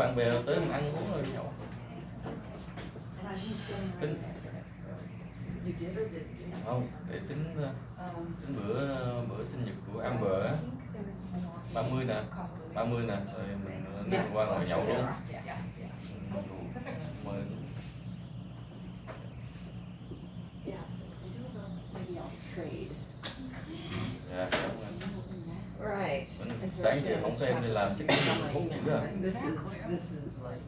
bạn bè tới mình ăn uống rồi nhậu. Tính không để tính bữa sinh nhật của Amber á, 30 nè, rồi mình qua ngồi nhậu luôn. Mời. Dạ, right. Sáng giờ không có em đi làm chắc cũng phút nữa à. This is like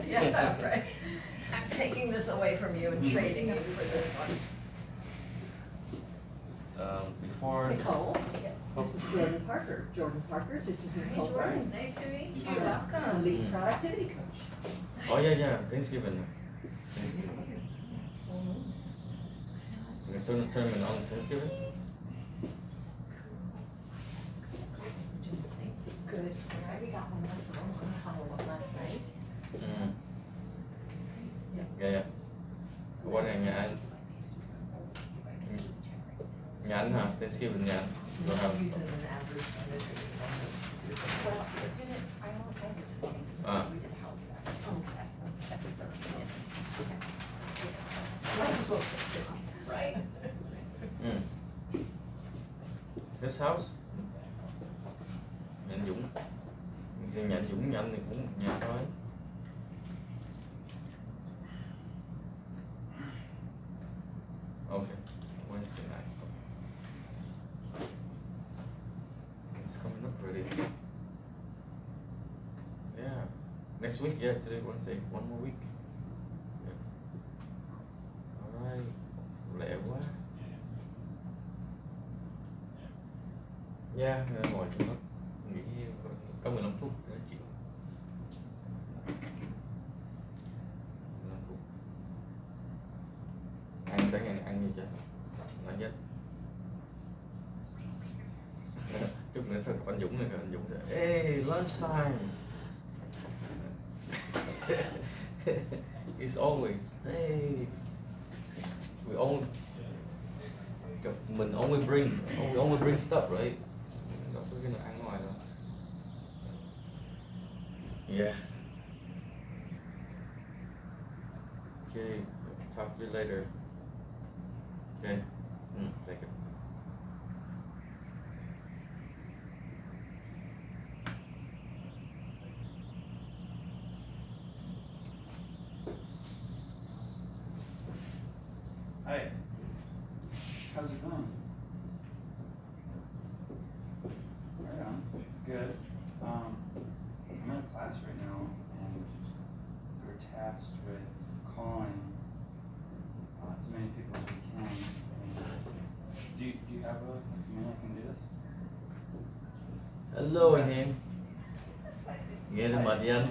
yeah, right. I'm taking this away from you and trading it for this one. Before Nicole, this is Jordan Parker. Jordan Parker, this is Nicole Burns. Nice to meet you. Welcome. Lead productivity coach. oh yeah, Thanksgiving. We're going to tournament on Thanksgiving. Good. Right, we got one follow up last night. Yeah. Qua này nhà anh. Nhà anh hả? Thanksgiving nhà anh. Rồi hả? Right. This house. Nhà anh Dũng. Nhà anh Dũng nhà anh thì cũng một nhà thôi. Okay. Wednesday night. It's coming up already. Yeah. Next week, yeah, today Wednesday. One more week. Yeah. Alright. Lẹ quá. Yeah, ngồi trong đó. Nghỉ có 15 phút để chịu. 15 phút. Ăn sáng ăn gì chứ? Nói nhất. Chút nữa thôi anh Dũng này, anh Dũng rồi. Hey, lunch time. It's always hey. We only bring stuff, right? Đâu có cái nào ăn ngoài đâu. Yeah. Okay, talk to you later. Okay. Thank you. Hi. How's it going? Right on. Good. I'm in a class right now, and we're tasked with calling as many people as we can. Do you have a minute I can do this? Hello anh em. Nghe sao mệt vậy anh?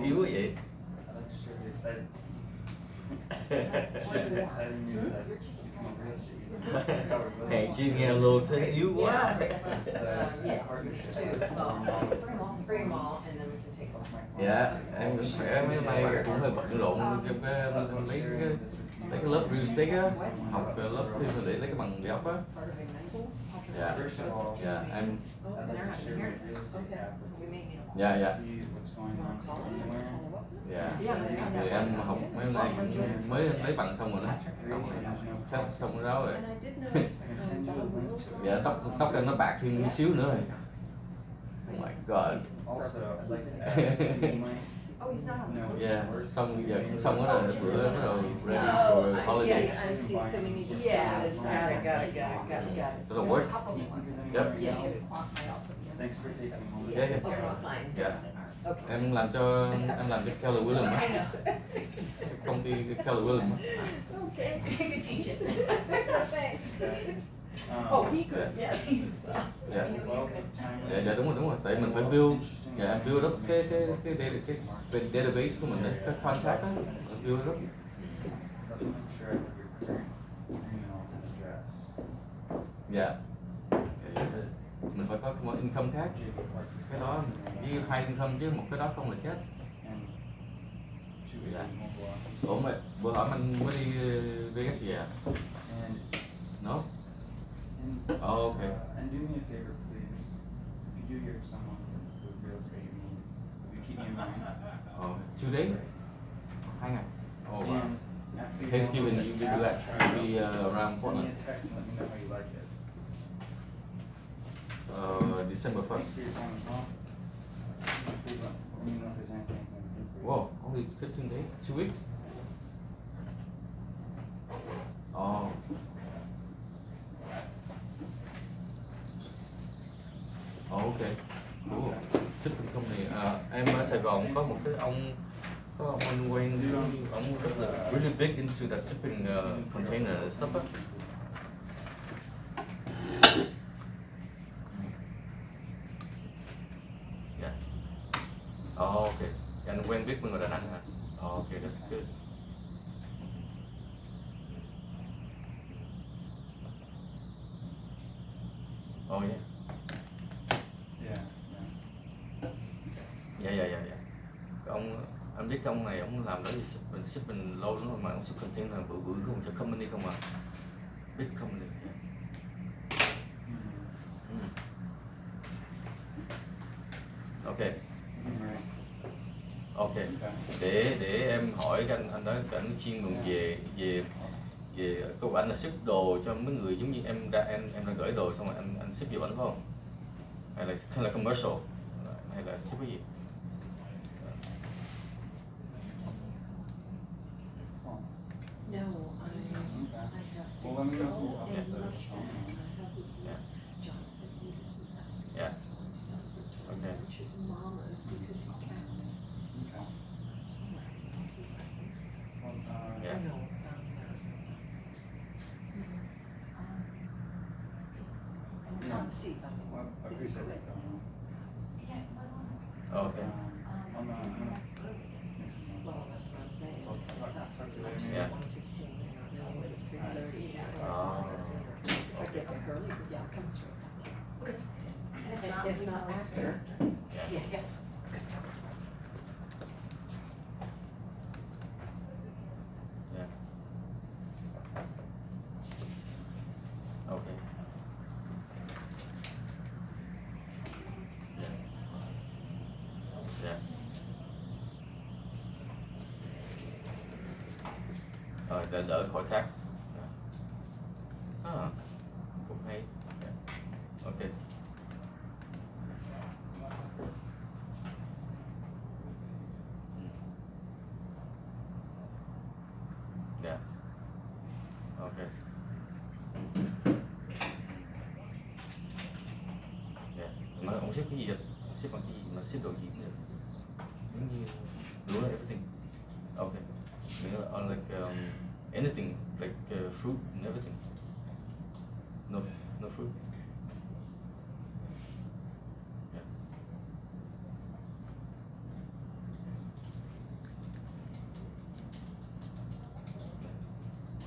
Yếu quá vậy? I'd like to share the exciting news that you come over yesterday. Hèn chi nghe lô thế yếu quá. Bring them all, and then we can take them. Dạ, em cũng khỏe, mấy hôm nay cũng hơi bận rộn trong mấy cái lớp real estate á, học lớp thêm để lấy cái bằng đại học á. Dạ, dạ em. Dạ, dạ. Dạ, thì em học mấy hôm nay cũng mới lấy bằng xong rồi đó, test xong đó rồi. Dạ, tóc em nó bạc thêm một xíu nữa rồi. Oh my god. Yeah, xong giờ cũng xong đó rồi, bữa bắt đầu ready for holiday. I see, so we need to got it. Does it work? Yep. Yes. Thanks for taking me home. Yeah, yeah. Okay, fine. Yeah. Okay. Em làm cho Keller Williams á, công ty Keller Williams á. Okay, you can teach it. Thanks. Oh, he could, yes. Dạ. Dạ đúng rồi, tại mình phải build, dạ build up cái database của mình, cái contact á, build up. Dạ. Mình phải có một income khác, cái đó với hai income chứ một cái đó không là chết. Dạ. Ủa mà bữa hỏi anh mới đi Vegas gì à? No? And Oh, okay. And do me a favor, please. do hear someone with real estate, you keep me in mind. 2 days? 2 ngày. Oh wow. And after you Thanksgiving go, you be after like trial, you be around send me Portland. a text and let me know how you like it. December 1st. Thanks for your time as well. Let me know if there's anything I can do for you. Whoa, only 15 days? 2 weeks? Oh. Oh, okay. Cool. Shipping company. Em ở Sài Gòn có một cái ông quen, ông rất là really big into the shipping container stuff á. Yeah. Oh, okay. Anh quen biết bên ngoài Đà Nẵng hả? Oh, okay, that's good. Oh yeah. Yeah. Dạ. Ông anh biết cái ông này ông làm đó thì shipping lâu lắm rồi mà ông ship container bự không cho company không mà. Big company. Okay. Ok, để em hỏi cái anh đó, cái anh chuyên môn về cô anh là ship đồ cho mấy người giống như em đã gửi đồ xong rồi anh ship giùm anh phải không? Hay là commercial hay là ship cái gì? No, I Well, let me know if you Okay. Yeah. Okay. Mamas because he can't. Yeah. I know. And Yeah. can't see them. Well, I It's appreciate quick. it. Okay. I'm gonna Well, that's what I'm saying. I'll talk to you later. Yeah. 1:15, now it's 3:30. Oh. If I get there early, yeah, I'll come straight back. Okay. And if not after, Yeah. yes. Yeah. Okay. Yeah. Yeah. Rồi đỡ khỏi tax. Cũng hay. Yeah. Okay. Yeah. Okay. Yeah. Mà ông ship cái gì vậy? Ông ship bằng cái gì? Mà ship đồ gì nữa? Giống như đủ everything. Okay. Like anything like fruit and everything. No fruit. Yeah.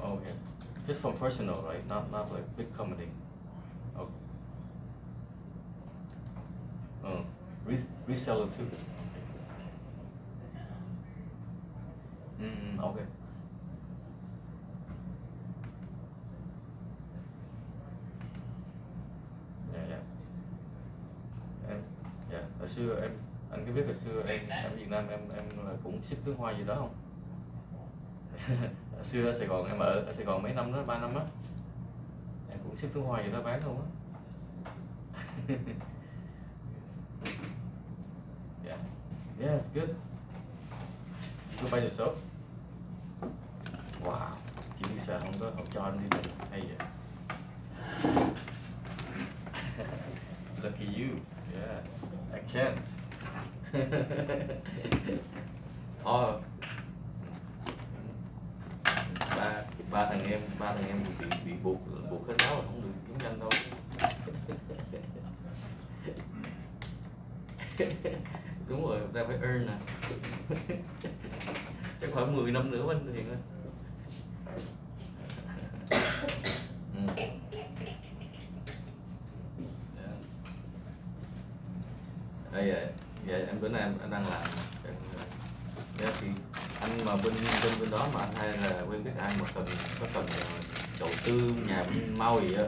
Okay. Just from personal, right? Not like big company. Okay. Reseller too. Okay. Hồi xưa anh có biết hồi xưa em Việt Nam em là cũng ship nước hoa gì đó không? Hồi xưa ở Sài Gòn em ở Sài Gòn mấy năm đó, 3 năm á, em cũng ship nước hoa gì đó bán luôn á. Yeah, it's good. You by yourself? Wow, chị đi sợ không cho anh đi được, hay vậy. Lucky you. Yeah, I can't. Ba thằng em bị buộc hết áo rồi, không được kiếm nhanh đâu. Đúng rồi, ta phải earn nè. Chắc khoảng 10 năm nữa anh Hiền ơi. Đây vậy em bữa nay em đang làm thì anh mà bên đó mà anh hay là quen biết ai mà có cần đầu tư nhà bên Maui á,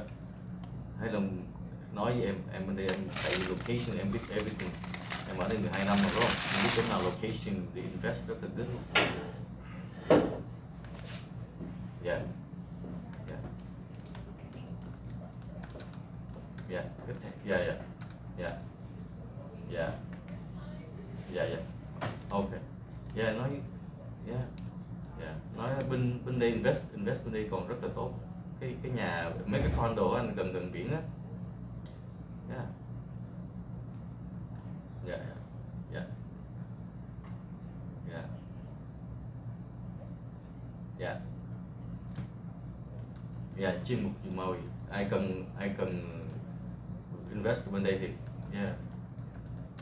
hay là nói với em bên đây em tại vì location em biết everything, em ở đây 12 năm rồi đúng không? Em biết chỗ nào location để invest rất là good. Yeah. Yeah. Yeah. Good. Yeah. Yeah. Yeah. Yeah. Yeah. Yeah. Okay. Yeah. Nói. Yeah. Yeah. Nói bên đây invest bên đây còn rất là tốt. Cái nhà mấy cái condo anh gần biển á. Yeah. Yeah. Yeah. Yeah. Yeah. Yeah. Chuyên mục gì màu ai cần invest bên đây thì yeah.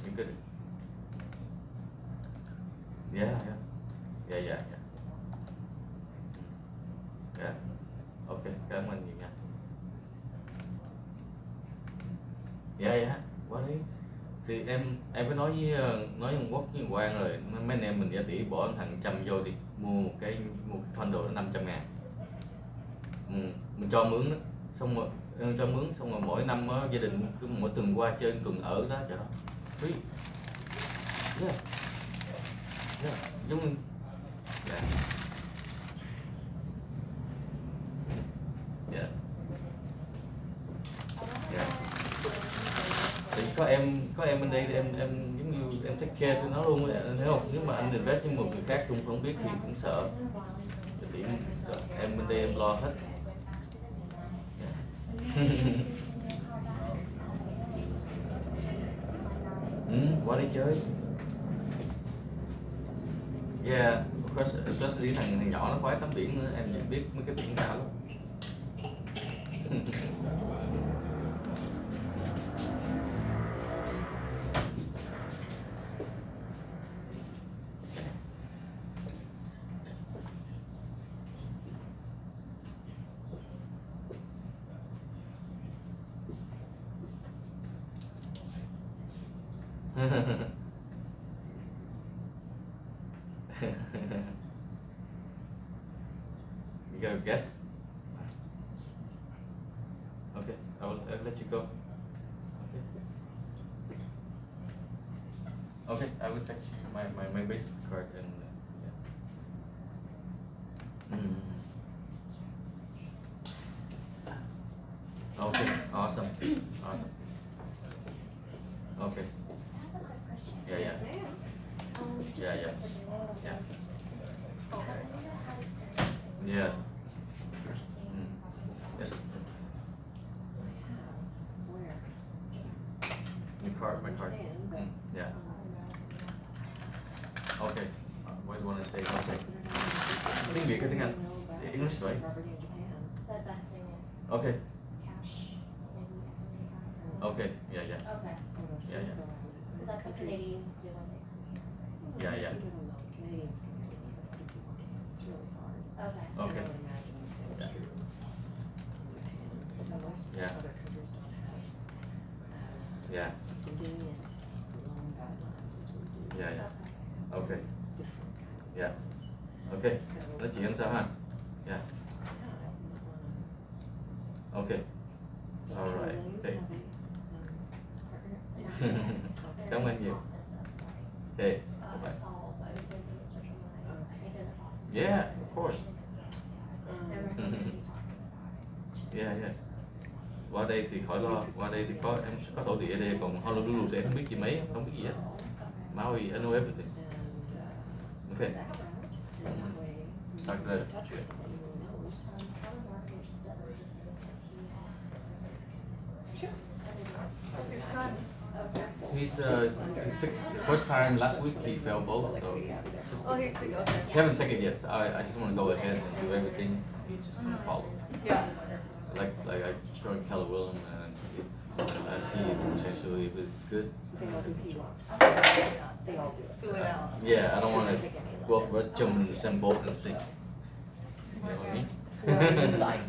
You could. Yeah. Yeah. Yeah. Yeah. Yeah. Yeah. Ok, cảm ơn nhiều nha. Dạ dạ, qua đấy. Thì em có nói với Quốc với Quang rồi, mấy anh em mình giả tỷ bỏ thằng trăm vô đi, mua cái condo nó 500.000. Mình cho mướn đó, xong rồi mỗi năm á, gia đình cứ mỗi tuần qua chơi tuần ở đó cho đó. Free. Yeah. Yeah, giống như yeah. Yeah. Yeah. Thì có em bên đây thì em giống như em take care cho nó luôn, anh thấy không? Nếu mà anh invest với một người khác cũng không biết thì cũng sợ. Thì em bên đây em lo hết. Qua đi chơi. Yeah, especially thằng nhỏ nó khoái tắm biển nữa, em nhận biết mấy cái biển cao lắm. You got a guess? Okay, I'll let you go. Okay. Okay, I will text you my business card and yeah. Okay, awesome. Okay. Yeah. Yeah. Yes. Yes. My card. Yeah. Okay. What do you want to say? Okay. Tiếng Việt hay tiếng Anh? English, right? The best thing is Okay. cash, maybe everyday cash. Okay. Yeah. Okay. Yeah. Because that's what Canadians do when they come here. Yeah. Canadians can do it, but people can't. It's really hard. Okay. Okay. I would imagine the same is true in Japan. Most Yeah. other countries don't have as Yeah. convenient loan guidelines as we do. Yeah. Okay. Different kinds of Yeah. loans. Okay. So, Nói chuyện sao ha? Yeah. yeah, I wouldn't wanna Okay. just All have right. loans, Okay. have Cảm ơn nhiều. Okay. Bye. Yeah, of course. Yeah. Qua đây thì khỏi lo, qua đây thì có em có thổ địa đây, còn Honolulu thì em không biết gì mấy, không biết gì hết. Maui, I know everything. Okay. that route, and that way you Talk can later. touch with somebody who knows. Sure. Your son. He's he took the first time last week he failed both, so just Oh, he's okay. he haven't taken it yet. So I just want to go ahead and do everything. He's just gonna follow. Yeah. Like I joined Keller William, and if I see potentially if it's good. They all do T-locks. They all do it. Fill it out. Yeah, I don't want to both of us jump in the same boat and sink. You know what I mean? Well, you like.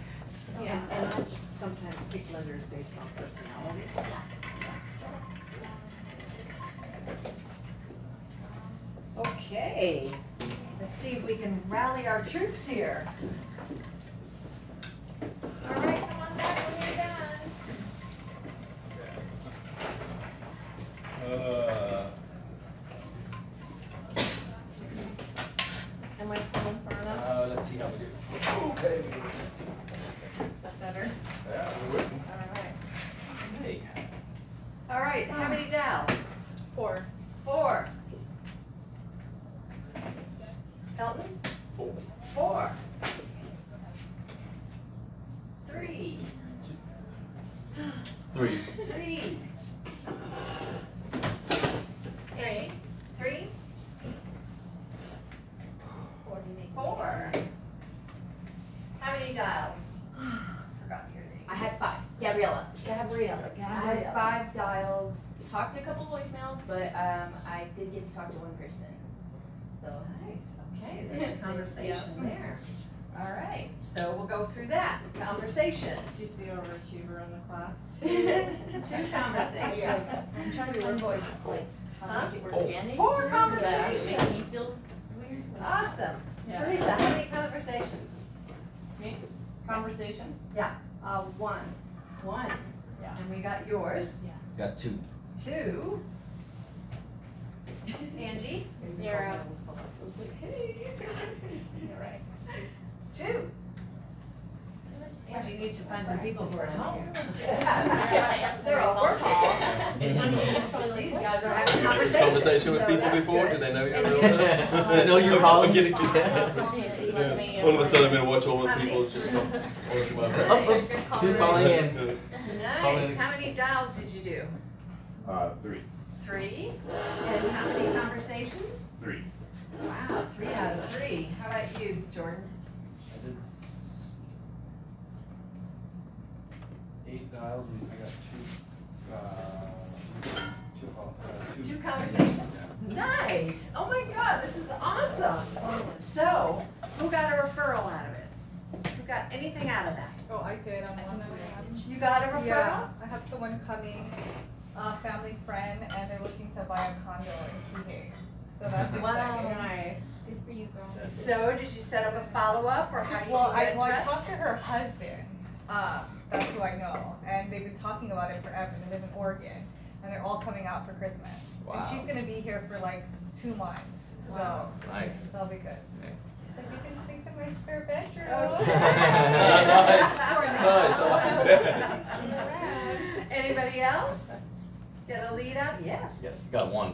Yeah. And I sometimes pick lenders based on personality. Okay, let's see if we can rally our troops here. All right, come on back when you're done. Am I pulling far enough? Let's see how we do. Okay. Is that better? Yeah, we're working. Alright. Hey. All right, how many dials? 4. 4. Elton? 4. 4. 3. 3. 3. Okay. 3. 4. How many dials? Forgot your name. I had 5. Gabriella. Gabriella. I had 5 dials. Talked to a couple voicemails, but I did get to talk to one person. So Nice. Okay, there's a conversation Yeah. there. All right, so we'll go through that. Conversations. She's the overachiever in the class. 2 conversations. I'm trying to avoid like how to make it Huh? organic. 4 That conversations. makes me feel weird. Awesome. Yeah. Teresa, how many conversations? Me? Conversations? Yeah. 1. 1. Yeah. And we got yours. Got 2. 2. Angie? 0. You're right. 2. Angie needs to find some people who are at home. Yeah. They're all work hall. It's funny. It's probably like These guys are having You had this conversations. conversation with so people that's before? good. Did they know you? They know you're calling. I'm getting to that. Yeah. All of a sudden, I'm gonna watch all the How many? people just not watching my Oh, who's calling in? Nice. How many dials did you do? 3. 3. And how many conversations? 3. Wow, 3 out of 3. How about you, Jordan? I did 8 dials and I got 2 conversations. Nice. Oh my God, this is awesome. So, who got a referral out of it? Who got anything out of that? Oh, I did on one of them. You got a referral? Yeah, I have someone coming, a family friend, and they're looking to buy a condo in Key. So that's exciting. Wow, nice. Good for you, girl. So, did you set up a follow-up or how you Well, get in I touch? talked to her husband, that's who I know, and they've been talking about it forever. They live in Oregon, and they're all coming out for Christmas. Wow. And she's gonna be here for like 2 months, so Wow. Nice. that'll be good. Nice. Like you can sleep in my spare bedroom. Nice. Anybody else? Get a lead up? Yes. Yes, got 1.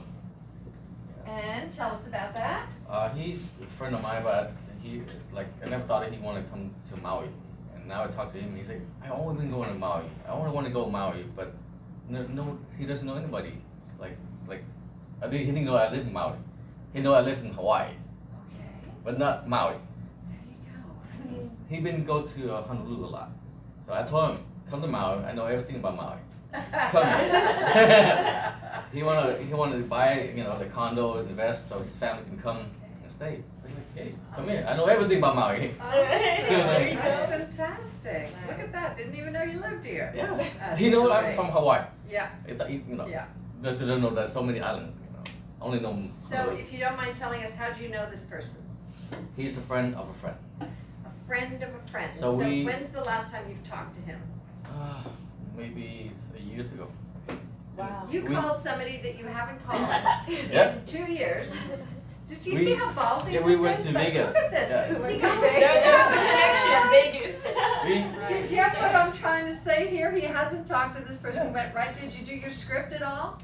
And tell us about that. He's a friend of mine, but he I never thought that he wanted to come to Maui. And now I talked to him, he's like, I only been going to Maui. I only want to go to Maui, but no, he doesn't know anybody. He didn't know I live in Maui. He know I live in Hawaii, Okay. but not Maui. There you go. He been go to Honolulu a lot. So I told him, come to Maui. I know everything about Maui. Come here. he wanted to buy the condo, invest, so his family can come and stay. I'm like, hey, come here. I know everything about Maui. Awesome. That's fantastic. Look at that. Didn't even know you lived here. Yeah. That's He know I'm great. from Hawaii. Yeah. Yeah. Yeah. Doesn't know there's so many islands. Only know. So, if you don't mind telling us, how do you know this person? He's a friend of a friend. A friend of a friend. So we- when's the last time you've talked to him? Maybe years ago. Wow. You We- called somebody that you haven't called Yep. in 2 years. Did you We- see how ballsy yeah, this we is? went to But Vegas. Look at this. Yeah. He We went got to Vegas. There's a connection, Vegas. We, Do you get what I'm trying to say here? He hasn't talked to this person, went right. Did you do your script at all?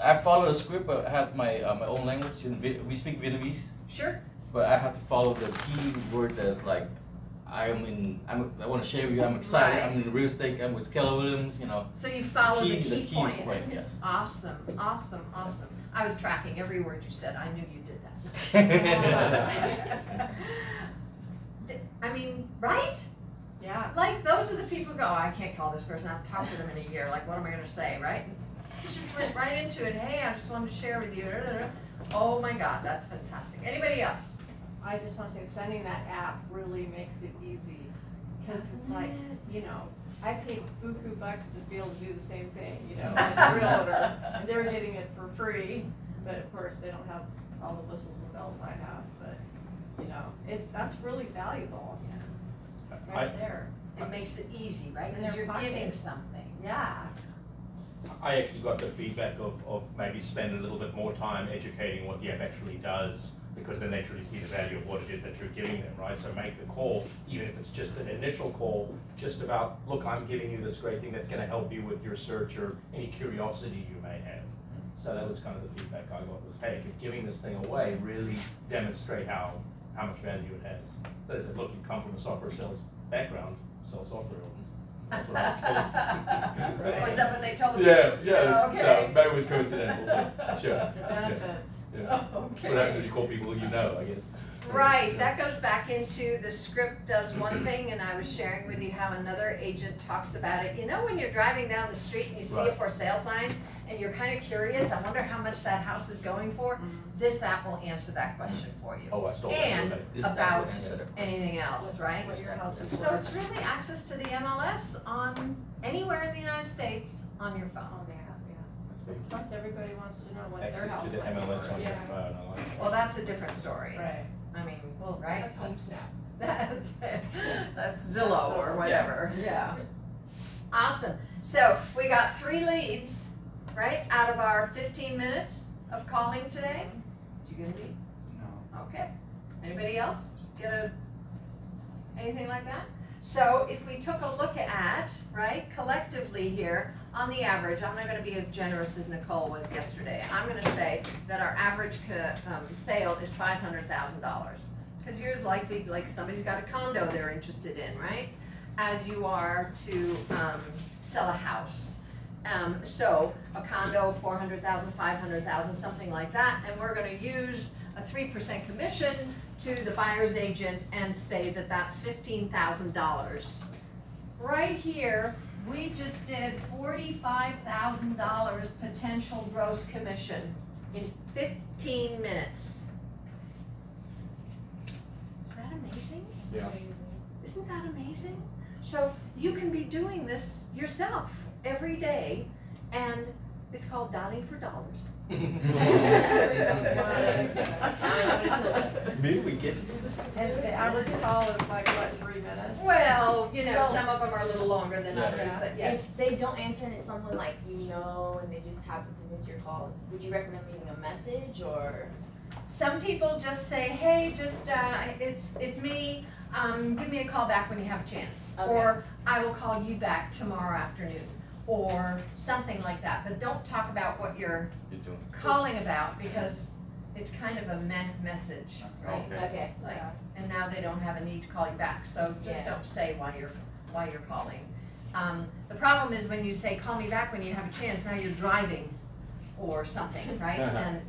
I follow a script, but I have my my own language. We speak Vietnamese, Sure. but I have to follow the key word that's like, I want to share with you. I'm excited. Right. I'm in real estate. I'm with Keller Williams. So you follow the key points. Right, yes. Awesome, awesome, awesome. I was tracking every word you said. I knew you did that. I mean, right? Yeah. Like, those are the people who go, oh, I can't call this person. I've talked to them in a year. Like, what am I going to say, right? You just went right into it. Hey, I just wanted to share with you. Oh my God, that's fantastic. Anybody else? I just want to say, sending that app really makes it easy. Because it's like, I paid buku bucks to be able to do the same thing, as a realtor. And they're getting it for free, but of course, they don't have all the whistles and bells I have, but, that's really valuable. Right there. It makes it easy, right? It's in Because their you're pocket. giving something. Yeah. I actually got the feedback of maybe spend a little bit more time educating what the app actually does, the because then they truly see the value of what it is that you're giving them, right? So make the call, even if it's just an initial call, just about, look, I'm giving you this great thing that's gonna help you with your search or any curiosity you may have. So that was kind of the feedback I got was, hey, if you're giving this thing away, really demonstrate how much value it has. So they said, look, you come from a software sales background, sell software. That's what I was told. Right. Was that what they told you? Yeah, Okay. so maybe it was coincidental, but sure. Benefits. Yeah. Okay. That's what happens when you call people you know, I guess. Right, that goes back into the script does one thing, and I was sharing with you how another agent talks about it. You know when you're driving down the street and you see a Right. for sale sign, and you're kind of curious, I wonder how much that house is going for? This app will answer that question for you. Oh, I stole that. And Okay. This app about will answer that question. anything else, right? What your house is So worth. it's really access to the MLS on anywhere in the United States on your phone. On the app, yeah. That's big. Plus, everybody wants to know what their house Access to the might be MLS worth. on your Yeah. phone, I like it. Well, that's a different story. Right. I mean, Well, right? that's on Snap. That's Zillow or whatever, yeah. Awesome, so we got 3 leads, right, out of our 15 minutes of calling today. Did you get a lead? No. Okay, anybody else get anything like that? So if we took a look at, right, collectively here, on the average, I'm not gonna be as generous as Nicole was yesterday. I'm gonna say that our average sale is $500,000. Because yours likely, like somebody's got a condo they're interested in, right? As you are to sell a house. So a condo, 400,000, 500,000, something like that, and we're gonna use a 3% commission to the buyer's agent and say that that's $15,000. Right here, we just did $45,000 potential gross commission in 15 minutes. Is that amazing? Yeah. Isn't that amazing? So you can be doing this yourself every day, and it's called dialing for dollars. Maybe we get to do this. And the average call is like, what, 3 minutes? Well, you know, So- some of them are a little longer than Yeah. others, but yes. If they don't answer and it's someone like you know and they just happen to miss your call, would you recommend leaving a message or? Some people just say, hey, just, it's me, give me a call back when you have a chance. Okay. Or I will call you back tomorrow afternoon, or something like that. But don't talk about what you're You're doing. calling about, because it's kind of a message, right? Okay. Okay. Like, and now they don't have a need to call you back, so just Yeah. don't say why you're calling. The problem is when you say, call me back when you have a chance, now you're driving or something, right?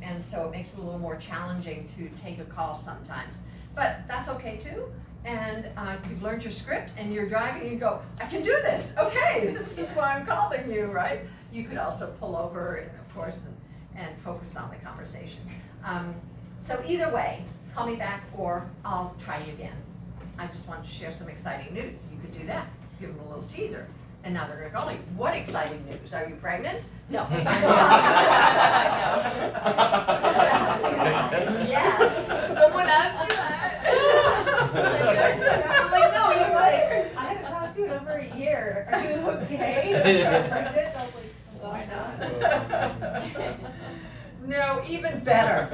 And so it makes it a little more challenging to take a call sometimes. But that's okay too, and you've learned your script and you're driving and you go, I can do this, okay, this is why I'm calling you, right? You could also pull over and of course, and focus on the conversation. So either way, call me back or I'll try you again. I just wanted to share some exciting news. You could do that, give them a little teaser. And now they're gonna call you, what exciting news? Are you pregnant? No. Yes. Someone asked you that. I'm like, no, you're like, I haven't talked to you in over a year. Are you okay? Are you pregnant? I was like, why not? No, even better.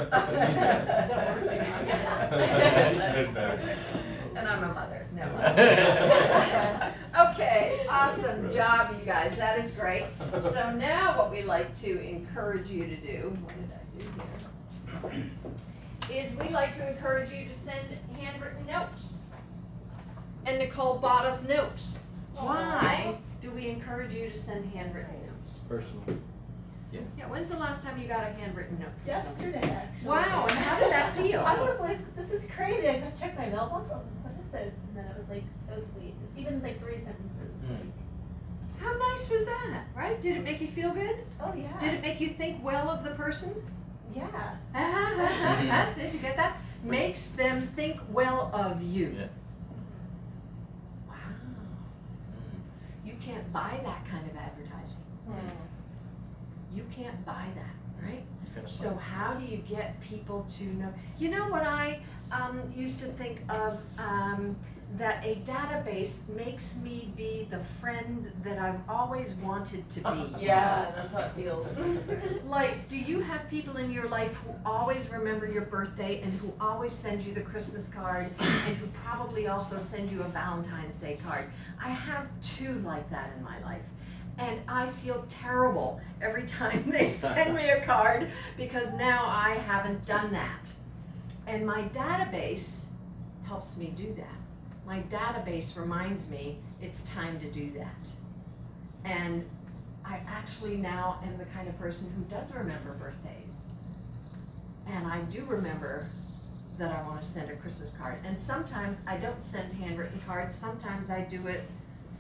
Still working on Better. And I'm a mother, no. Okay, awesome job, you guys, that is great. So now what we like to encourage you to do, what did I do here? Is we like to encourage you to send handwritten notes. And Nicole bought us notes. Why do we encourage you to send handwritten notes? Personal. Yeah, when's the last time you got a handwritten note from somebody? yesterday actually. Wow, and how did that feel? I was like, this is crazy. I got checked my mailbox. I was like, what is this? And then it was like so sweet. It's even like 3 sentences. It's like, How nice was that, right? Did it make you feel good? oh yeah. Did it make you think well of the person? Yeah. Did you get that? Makes them think well of you. Yeah. Wow. You can't buy that kind of advertising. You can't buy that, right? So how do you get people to know? You know what I used used to think of that a database makes me be the friend that I've always wanted to be. Yeah, that's how it feels. Like, do you have people in your life who always remember your birthday and who always send you the Christmas card and who probably also send you a Valentine's Day card? I have 2 like that in my life. And I feel terrible every time they send me a card because now I haven't done that. And my database helps me do that. My database reminds me it's time to do that. And I actually now am the kind of person who does remember birthdays. And I do remember that I want to send a Christmas card. And sometimes I don't send handwritten cards. Sometimes I do it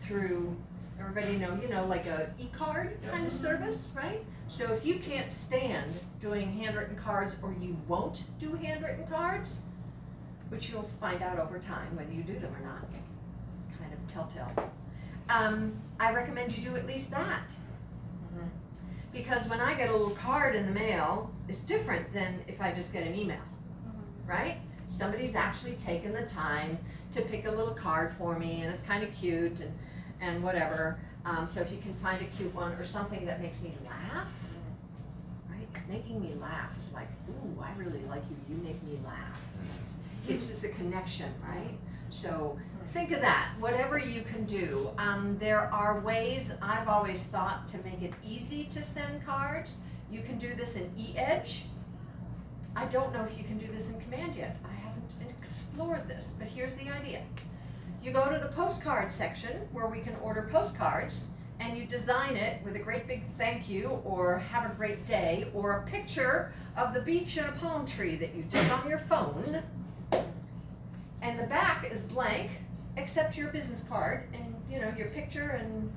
through, everybody know, you know, like a e-card kind of service, right? So if you can't stand doing handwritten cards, or you won't do handwritten cards, which you'll find out over time whether you do them or not, kind of telltale. I recommend you do at least that. Because when I get a little card in the mail, it's different than if I just get an email, right? Somebody's actually taken the time to pick a little card for me, and it's kind of cute and whatever. So if you can find a cute one or something that makes me laugh, right? Making me laugh is like, ooh, I really like you, you make me laugh. It's just a connection, right? So think of that, whatever you can do. There are ways, I've always thought, to make it easy to send cards. You can do this in eEdge. I don't know if you can do this in Command yet. I haven't explored this, but here's the idea. You go to the postcard section where we can order postcards, and you design it with a great big thank you, or have a great day, or a picture of the beach and a palm tree that you took on your phone. And the back is blank, except your business card and, you know, your picture and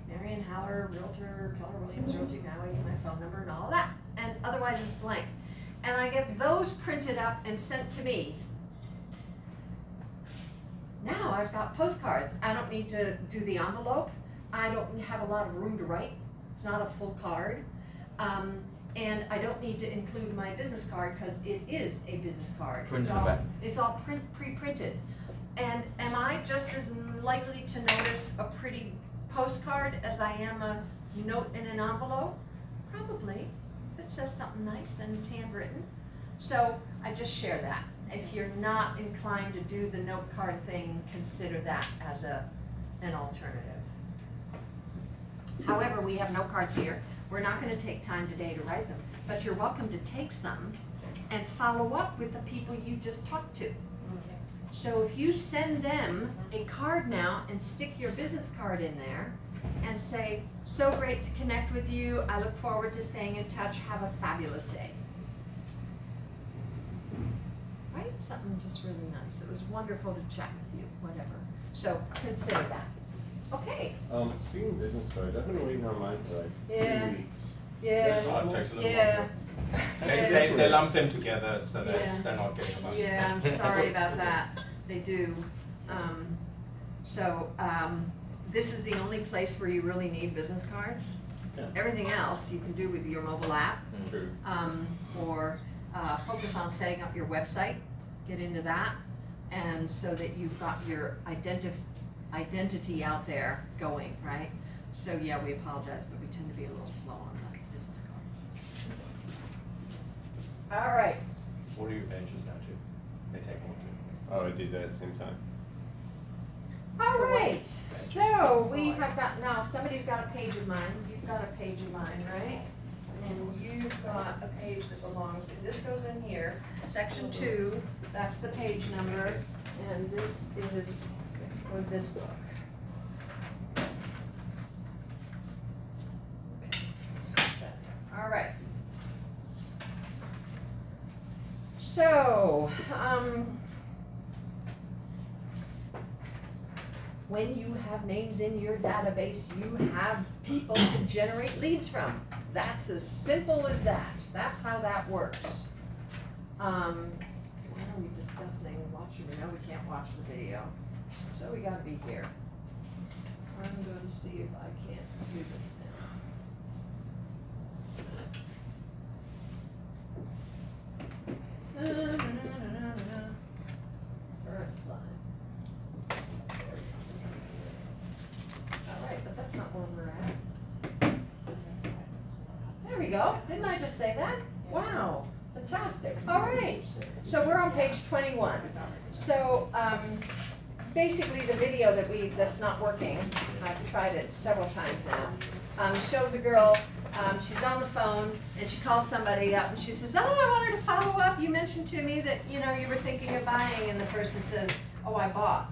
Marion Haller, Realtor, Keller Williams, Realty Maui, my phone number and all that. And otherwise it's blank. And I get those printed up and sent to me. Now I've got postcards. I don't need to do the envelope. I don't have a lot of room to write. It's not a full card. And I don't need to include my business card because it is a business card. It's all pre-printed. And am I just as likely to notice a pretty postcard as I am a note in an envelope? Probably. If it says something nice and it's handwritten. So I just share that. If you're not inclined to do the note card thing, consider that as an alternative. However, we have note cards here. We're not going to take time today to write them, but you're welcome to take some and follow up with the people you just talked to. So if you send them a card now and stick your business card in there and say, so great to connect with you, I look forward to staying in touch, have a fabulous day. Right? Something just really nice. It was wonderful to chat with you, whatever. So consider that. Okay. Speaking of business cards, I've been waiting on mine for like 2 weeks. Yeah. Oh, it takes a little Yeah. They lump them together so that Yeah. they're not getting much. Yeah, I'm sorry about that. They do. This is the only place where you really need business cards. Yeah. Everything else you can do with your mobile app, True. or focus on setting up your website, get into that, and so that you've got your identity out there going, right? So yeah, we apologize, but we tend to be a little slow on the business cards. All right. What are your benches now, too? They take one too. Oh, I did that at the same time. All right, so we have got, now somebody's got a page of mine, you've got a page of mine, right? And you've got a page that belongs, this goes in here, section 2, that's the page number, and this is for this book. All right. So, when you have names in your database, you have people to generate leads from. That's as simple as that. That's how that works. What are we discussing? Watching, we know we can't watch the video, so we gotta be here. I'm going to see if I can't do this now. go. Didn't I just say that? Wow, fantastic. All right. So we're on page 21. So basically the video that's not working, I've tried it several times now, shows a girl, she's on the phone and she calls somebody up and she says, oh, I wanted to follow up. You mentioned to me that, you know, you were thinking of buying, and the person says, oh, I bought.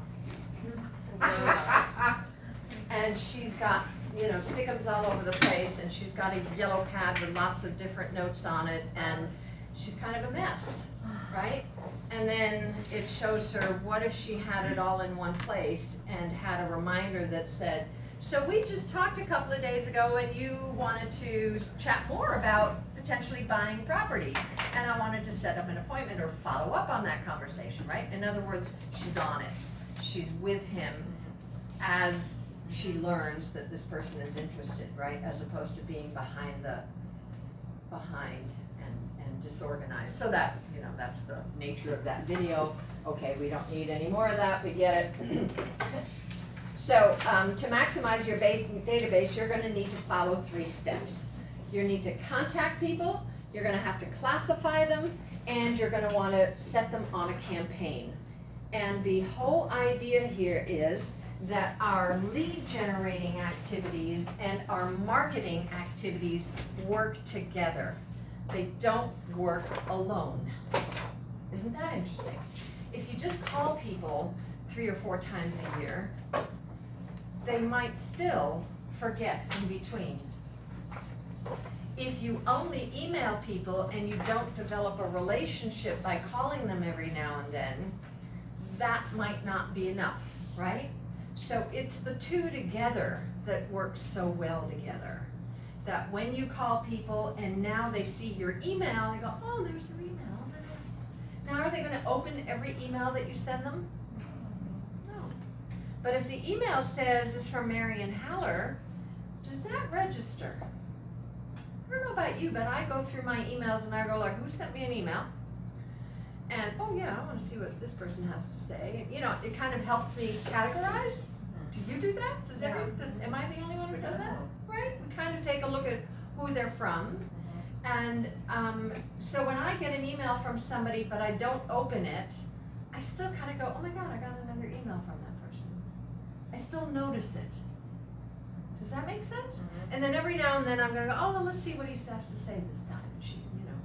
And she's got, you know, stickums all over the place, and she's got a yellow pad with lots of different notes on it, and she's kind of a mess, right? And then it shows her, what if she had it all in one place and had a reminder that said, so we just talked a couple of days ago and you wanted to chat more about potentially buying property, and I wanted to set up an appointment or follow up on that conversation, right? In other words, she's on it. She's with him as she learns that this person is interested, right? As opposed to being behind and disorganized. So that, you know, that's the nature of that video. Okay, we don't need any more of that, we get it. So to maximize your database, you're going to need to follow 3 steps. You need to contact people, you're going to have to classify them, and you're going to want to set them on a campaign. And the whole idea here is that our lead generating activities and our marketing activities work together. They don't work alone. Isn't that interesting? If you just call people 3 or 4 times a year, they might still forget in between. If you only email people and you don't develop a relationship by calling them every now and then, that might not be enough, right? So it's the 2 together that work so well together. That when you call people and now they see your email, they go, oh, there's your email. Now are they going to open every email that you send them? No. But if the email says it's from Marion Haller, does that register? I don't know about you, but I go through my emails and I go like, who sent me an email? And, oh yeah, I want to see what this person has to say. You know, it kind of helps me categorize. Do you do that? Am I the only one who does that? Right? We kind of take a look at who they're from. And so when I get an email from somebody but I don't open it, I still kind of go, oh my God, I got another email from that person. I still notice it. Does that make sense? And then every now and then I'm going to go, oh, well, let's see what he has to say this time. And she, you know,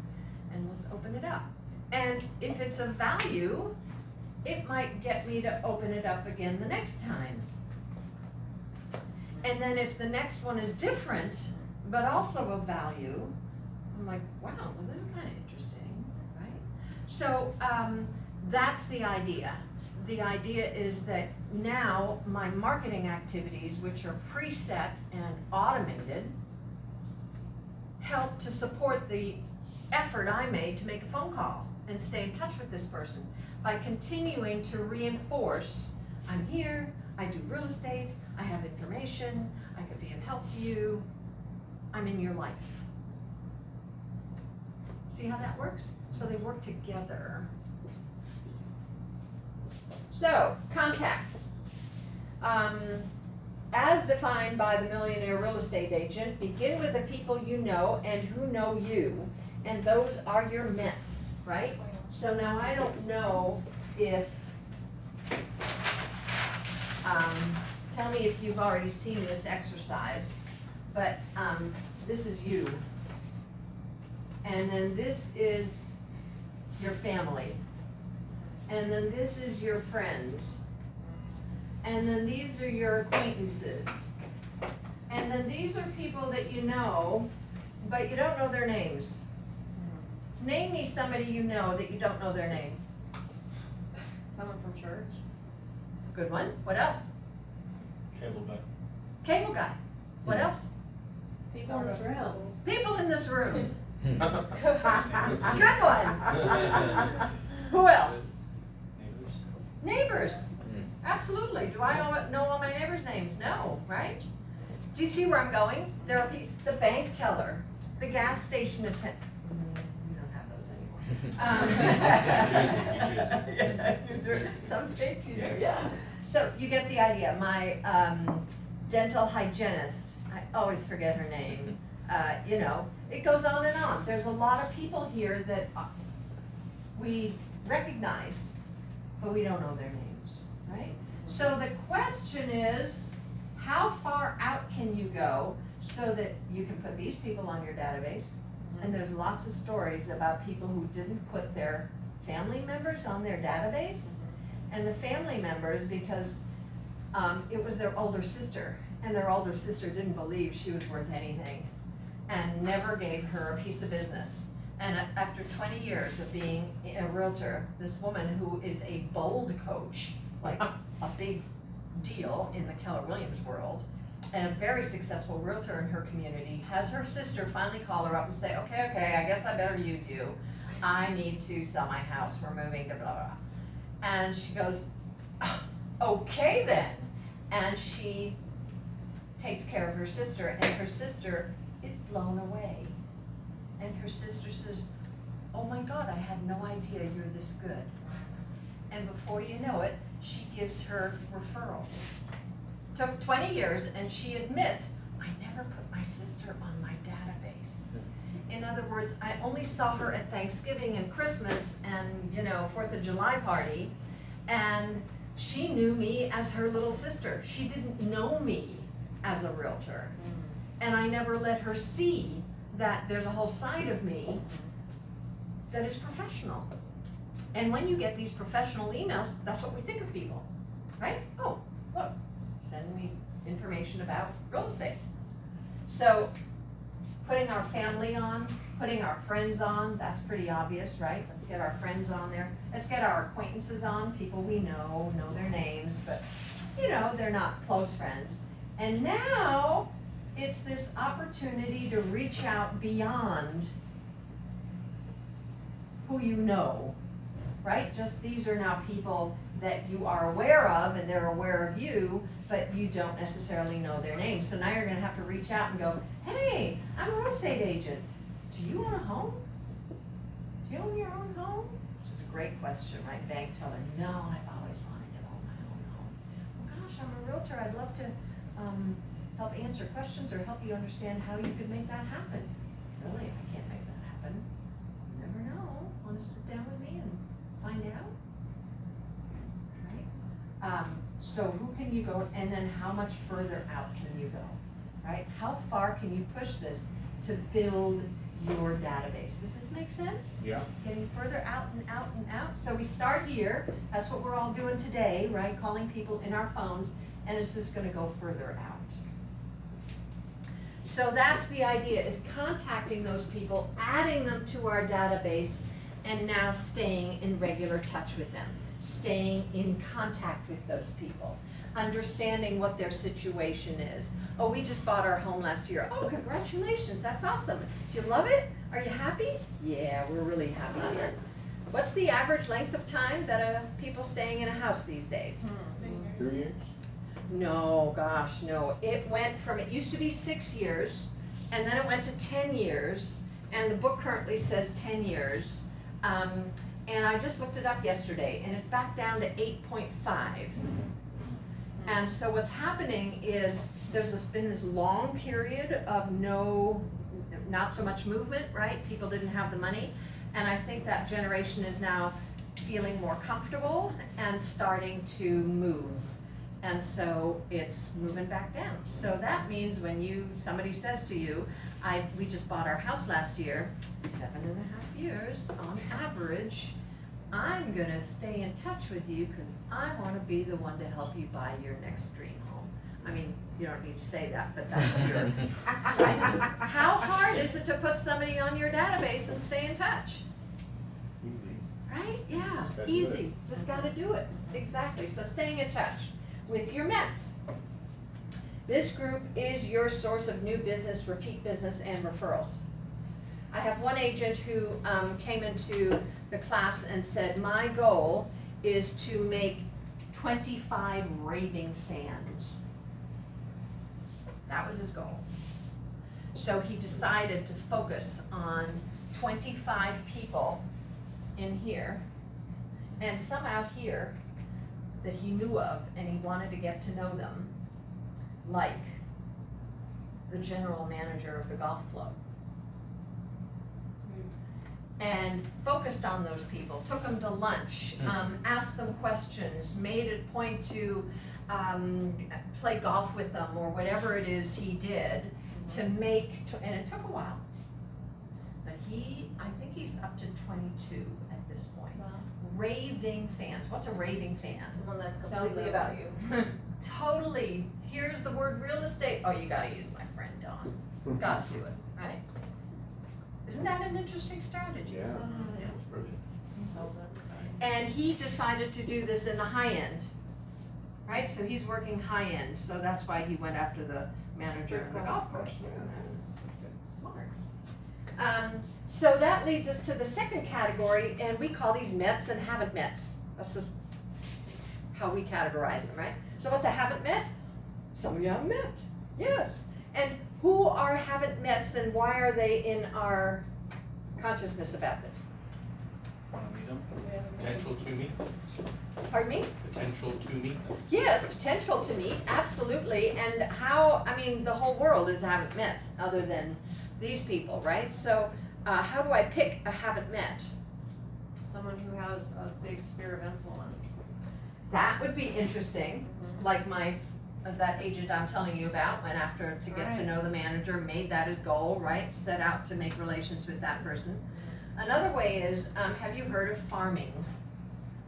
and let's open it up. And if it's of value, it might get me to open it up again the next time. And then if the next one is different, but also of value, I'm like, wow, well, this is kind of interesting, right? So that's the idea. The idea is that now my marketing activities, which are preset and automated, help to support the effort I made to make a phone call and stay in touch with this person by continuing to reinforce, I'm here, I do real estate, I have information, I could be of help to you, I'm in your life. See how that works? So they work together. So, contacts. As defined by the Millionaire Real Estate Agent, begin with the people you know and who know you, and those are your myths, right? So now I don't know if, tell me if you've already seen this exercise, but this is you. And then this is your family. And then this is your friends. And then these are your acquaintances. And then these are people that you know, but you don't know their names. Name me somebody you know that you don't know their name. Someone from church. Good one. What else? Cable guy. Cable guy. What else? People in this room. People in this room. Good one. Who else? Neighbors. Absolutely. Do I know all my neighbors' names? No, right? Do you see where I'm going? There are people, the bank teller, the gas station attendant. We don't have those anymore. New Jersey. Some states you do, yeah. So you get the idea. My dental hygienist, I always forget her name, you know, it goes on and on. There's a lot of people here that we recognize, but we don't know their names, right? So the question is, how far out can you go so that you can put these people on your database? And there's lots of stories about people who didn't put their family members on their database. And the family members, because it was their older sister, and their older sister didn't believe she was worth anything and never gave her a piece of business. And after 20 years of being a realtor, this woman who is a bold coach, like a big deal in the Keller Williams world, and a very successful realtor in her community, has her sister finally call her up and say, okay, I guess I better use you. I need to sell my house, we're moving to blah, blah. And she goes, okay then. And she takes care of her sister, and her sister is blown away. And her sister says, oh my God, I had no idea you're this good. And before you know it, she gives her referrals. Took 20 years, and she admits, I never put my sister on my database. In other words, I only saw her at Thanksgiving and Christmas and, 4th of July party, and she knew me as her little sister. She didn't know me as a realtor. And I never let her see that there's a whole side of me that is professional. And when you get these professional emails, that's what we think of people, right? Oh, look, send me information about real estate. So putting our family on, putting our friends on, that's pretty obvious, right? Let's get our friends on there. Let's get our acquaintances on, people we know their names, but they're not close friends. And now it's this opportunity to reach out beyond who you know, right? Just these are now people that you are aware of and they're aware of you, but you don't necessarily know their names. So now you're gonna have to reach out and go, hey, I'm a real estate agent. Do you own a home? Do you own your own home? Which is a great question, right? Bank teller, no, I've always wanted to own my own home. Well, gosh, I'm a realtor, I'd love to help answer questions or help you understand how you could make that happen. Really, I can't make that happen. You never know. Want to sit down with me and find out? Right? So who can you go, and then how much further out can you go? Right? How far can you push this to build your database? Does this make sense? Yeah. Getting further out and out and out. So we start here. That's what we're all doing today, right? Calling people in our phones, and it's just going to go further out. So that's the idea, is contacting those people, adding them to our database, and now staying in regular touch with them, staying in contact with those people, understanding what their situation is. Oh, we just bought our home last year. Oh, congratulations, that's awesome. Do you love it? Are you happy? Yeah, we're really happy here. What's the average length of time that people staying in a house these days? 3 years? No, gosh, no. It used to be 6 years, and then it went to 10 years, and the book currently says 10 years. And I just looked it up yesterday, and it's back down to 8.5. And so what's happening is there's been this long period of not so much movement, right? People didn't have the money, and I think that generation is now feeling more comfortable and starting to move. And so it's moving back down. So that means when somebody says to you, we just bought our house last year, 7.5 years on average, I'm gonna stay in touch with you because I wanna be the one to help you buy your next dream home. I mean, you don't need to say that, but that's your, right? How hard is it to put somebody on your database and stay in touch? Easy. Right? Yeah, Just gotta do easy. Just gotta do it. Exactly. So staying in touch with your Mets. This group is your source of new business, repeat business, and referrals. I have one agent who came into the class and said, my goal is to make 25 raving fans. That was his goal. So he decided to focus on 25 people in here and some out here that he knew of, and he wanted to get to know them, like the general manager of the golf club. and focused on those people, took them to lunch, asked them questions, made it a point to play golf with them or whatever it is he did to make, and it took a while. But I think he's up to 22 at this point. Wow. Raving fans. What's a raving fan? Someone that's completely about you. Totally. Here's the word real estate. Oh, you gotta use my friend Don. Gotta do it, right? Isn't that an interesting strategy? Yeah. Yeah, it's brilliant. And he decided to do this in the high end, right? So he's working high end, so that's why he went after the manager in the golf course. Smart. So that leads us to the second category, and we call these mets and haven't mets. That's just how we categorize them, right? So what's a haven't met? Some of you haven't met, yes. And who are haven't mets and why are they in our consciousness about this? Want to meet them? Potential to meet them? Pardon me? Potential to meet them? Yes, potential to meet, absolutely. And how, I mean, the whole world is haven't met other than these people, right? So how do I pick a haven't met? Someone who has a big sphere of influence. That would be interesting, like that agent I'm telling you about went after to get to know the manager, made that his goal, right? Set out to make relations with that person. Another way is, have you heard of farming?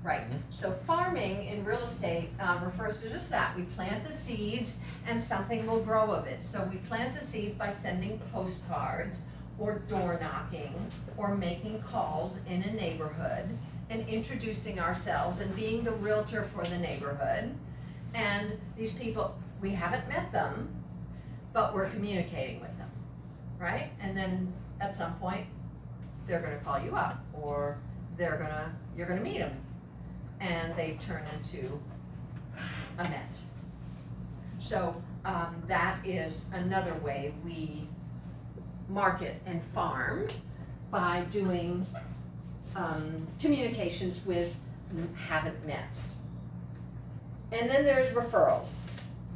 Right, so farming in real estate refers to just that. We plant the seeds and something will grow of it. So we plant the seeds by sending postcards or door knocking or making calls in a neighborhood and introducing ourselves and being the realtor for the neighborhood. And these people, we haven't met them, but we're communicating with them, right? And then at some point, they're gonna call you up or you're gonna meet them. And they turn into a met. So that is another way we market and farm by doing communications with haven't mets. And then there's referrals,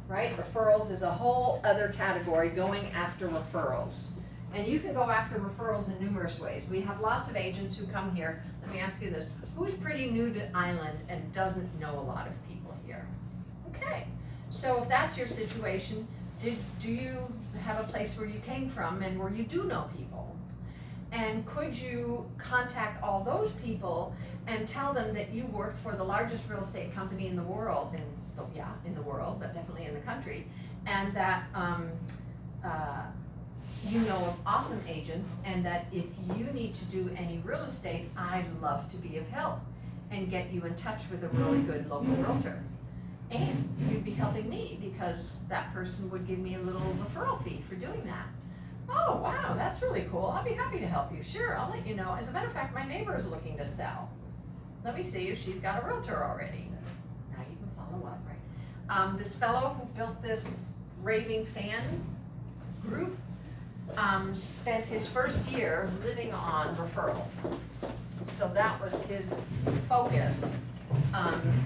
right? Referrals is a whole other category, going after referrals. And you can go after referrals in numerous ways. We have lots of agents who come here. Let me ask you this. Who's pretty new to Island and doesn't know a lot of people here? Okay. So if that's your situation, do you have a place where you came from and where you do know people? And could you contact all those people and tell them that you work for the largest real estate company in the world, in the world, but definitely in the country, and that you know of awesome agents, and that if you need to do any real estate, I'd love to be of help and get you in touch with a really good local realtor. And you'd be helping me because that person would give me a little referral fee for doing that. Oh, wow, that's really cool. I'll be happy to help you. Sure, I'll let you know. As a matter of fact, my neighbor is looking to sell. Let me see if she's got a realtor already. Now you can follow up, right? This fellow who built this raving fan group spent his first year living on referrals. So that was his focus,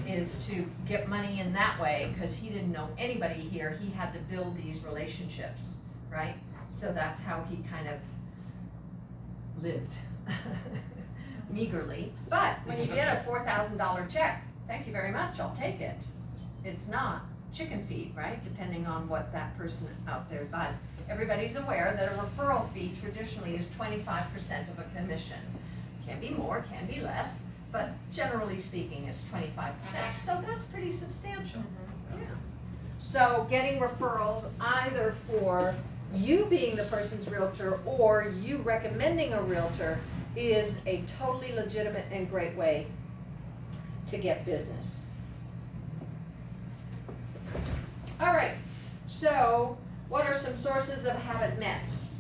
is to get money in that way, because he didn't know anybody here. He had to build these relationships, right? So that's how he kind of lived, meagerly. But when you get a $4,000 check, thank you very much, I'll take it. It's not chicken feed, right? Depending on what that person out there buys. Everybody's aware that a referral fee traditionally is 25% of a commission. Can be more, can be less, but generally speaking, it's 25%. So that's pretty substantial. Yeah. So getting referrals either for you being the person's realtor or you recommending a realtor is a totally legitimate and great way to get business. All right, so what are some sources of haven't mets?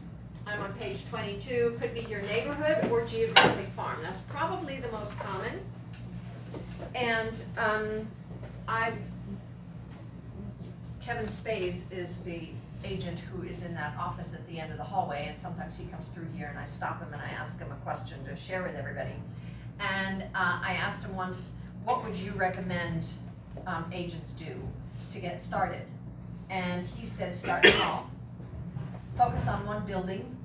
I'm on page 22. Could be your neighborhood or geographic farm. That's probably the most common. And Kevin Spays is the agent who is in that office at the end of the hallway, and sometimes he comes through here and I stop him and I ask him a question to share with everybody. And I asked him once, what would you recommend agents do to get started? And he said, start small, focus on one building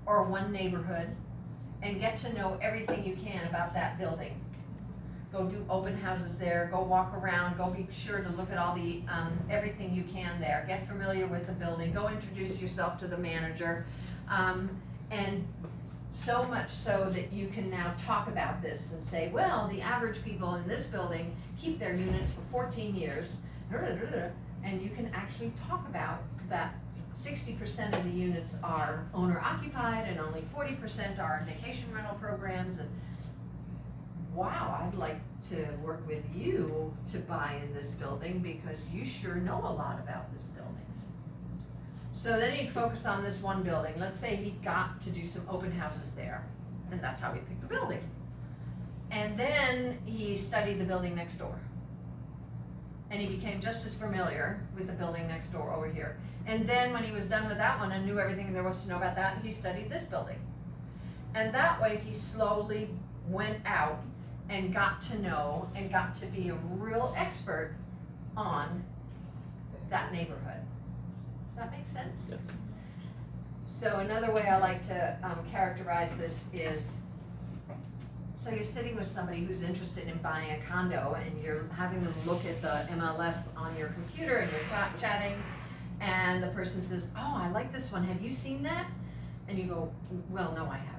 or one neighborhood, and get to know everything you can about that building. Go do open houses there, go walk around, go be sure to look at all the, everything you can there. Get familiar with the building, go introduce yourself to the manager. And so much so that you can now talk about this and say, well, the average people in this building keep their units for 14 years, and you can actually talk about that 60% of the units are owner occupied and only 40% are vacation rental programs, and wow, I'd like to work with you to buy in this building because you sure know a lot about this building. So then he'd focus on this one building. Let's say he got to do some open houses there, and that's how he picked the building. And then he studied the building next door. And he became just as familiar with the building next door over here. And then when he was done with that one and knew everything there was to know about that, he studied this building. And that way he slowly went out and got to know and got to be a real expert on that neighborhood. Does that make sense? Yes. So another way I like to characterize this is, so you're sitting with somebody who's interested in buying a condo and you're having them look at the MLS on your computer and you're chatting, and the person says, oh, I like this one, have you seen that? And you go, well, no, I haven't.